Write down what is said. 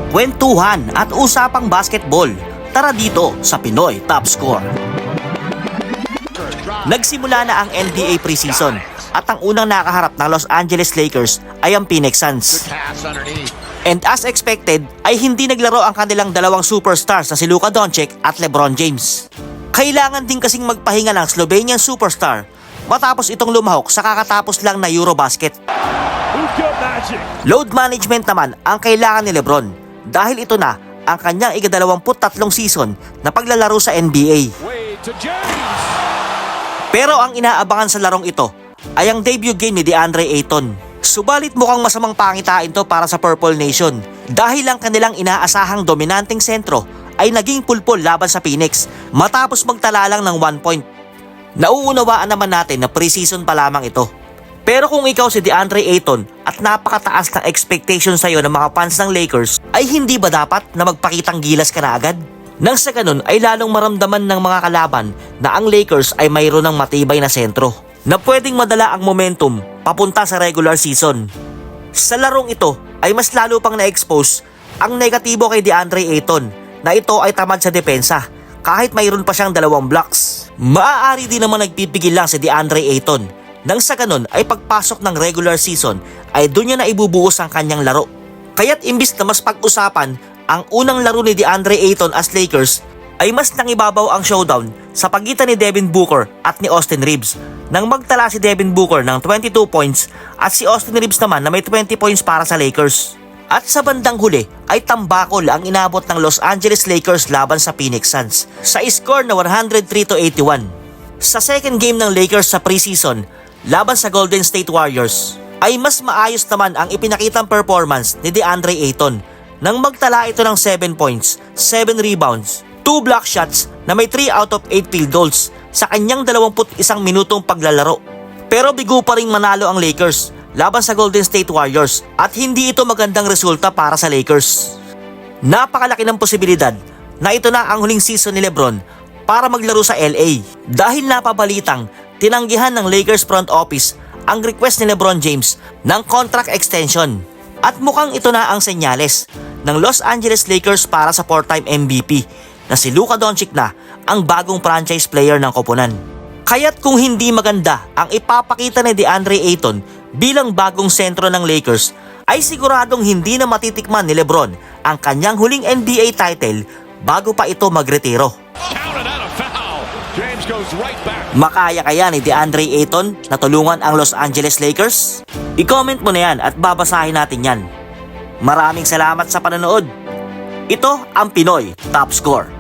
kwentuhan at usapang basketball. Tara dito sa Pinoy Top Score. Nagsimula na ang NBA preseason at ang unang nakaharap ng Los Angeles Lakers ay ang Phoenix Suns. And as expected ay hindi naglaro ang kanilang dalawang superstars na si Luka Doncic at LeBron James. Kailangan din kasing magpahinga ng Slovenian superstar matapos itong lumahok sa kakatapos lang na Eurobasket. Load management naman ang kailangan ni LeBron dahil ito na ang kanyang ika-23 season na paglalaro sa NBA. Pero ang inaabangan sa larong ito ay ang debut game ni DeAndre Ayton. Subalit mukhang masamang pangitain to para sa Purple Nation dahil ang kanilang inaasahang dominanteng sentro ay naging pulpol laban sa Phoenix matapos magtala lang ng 1 point. Nauunawaan naman natin na preseason pa lamang ito. Pero kung ikaw si DeAndre Ayton at napakataas ng expectation sa'yo ng mga fans ng Lakers, ay hindi ba dapat na magpakitang gilas ka na agad? Nang sa ganun ay lalong maramdaman ng mga kalaban na ang Lakers ay mayroon ng matibay na sentro na pwedeng madala ang momentum papunta sa regular season. Sa larong ito ay mas lalo pang na-expose ang negatibo kay DeAndre Ayton na ito ay tamad sa depensa kahit mayroon pa siyang 2 blocks. Maaari din naman nagpipigil lang si DeAndre Ayton nang sa ganun ay pagpasok ng regular season ay doon niya na ibubuhos ang kanyang laro. Kaya't imbis na mas pag-usapan ang unang laro ni DeAndre Ayton as Lakers ay mas nangibabaw ang showdown sa pagitan ni Devin Booker at ni Austin Reeves nang magtala si Devin Booker ng 22 points at si Austin Reeves naman na may 20 points para sa Lakers. At sa bandang huli ay tambakol ang inabot ng Los Angeles Lakers laban sa Phoenix Suns sa score na 103-81. Sa second game ng Lakers sa preseason laban sa Golden State Warriors ay mas maayos naman ang ipinakitang performance ni DeAndre Ayton nang magtala ito ng 7 points, 7 rebounds, 2 block shots na may 3 out of 8 field goals sa kanyang 21 minutong paglalaro. Pero bigo pa ring manalo ang Lakers laban sa Golden State Warriors at hindi ito magandang resulta para sa Lakers. Napakalaki ng posibilidad na ito na ang huling season ni LeBron para maglaro sa LA dahil napabalitang tinanggihan ng Lakers front office ang request ni LeBron James ng contract extension. At mukhang ito na ang senyales ng Los Angeles Lakers para sa 4-time MVP na si Luka Doncic na ang bagong franchise player ng koponan. Kaya't kung hindi maganda ang ipapakita ni DeAndre Ayton bilang bagong sentro ng Lakers, ay siguradong hindi na matitikman ni LeBron ang kanyang huling NBA title bago pa ito magretiro. Makaya kaya ni DeAndre Ayton na tulungan ang Los Angeles Lakers? I-comment mo na yan at babasahin natin yan. Maraming salamat sa panonood. Ito ang Pinoy Top Score.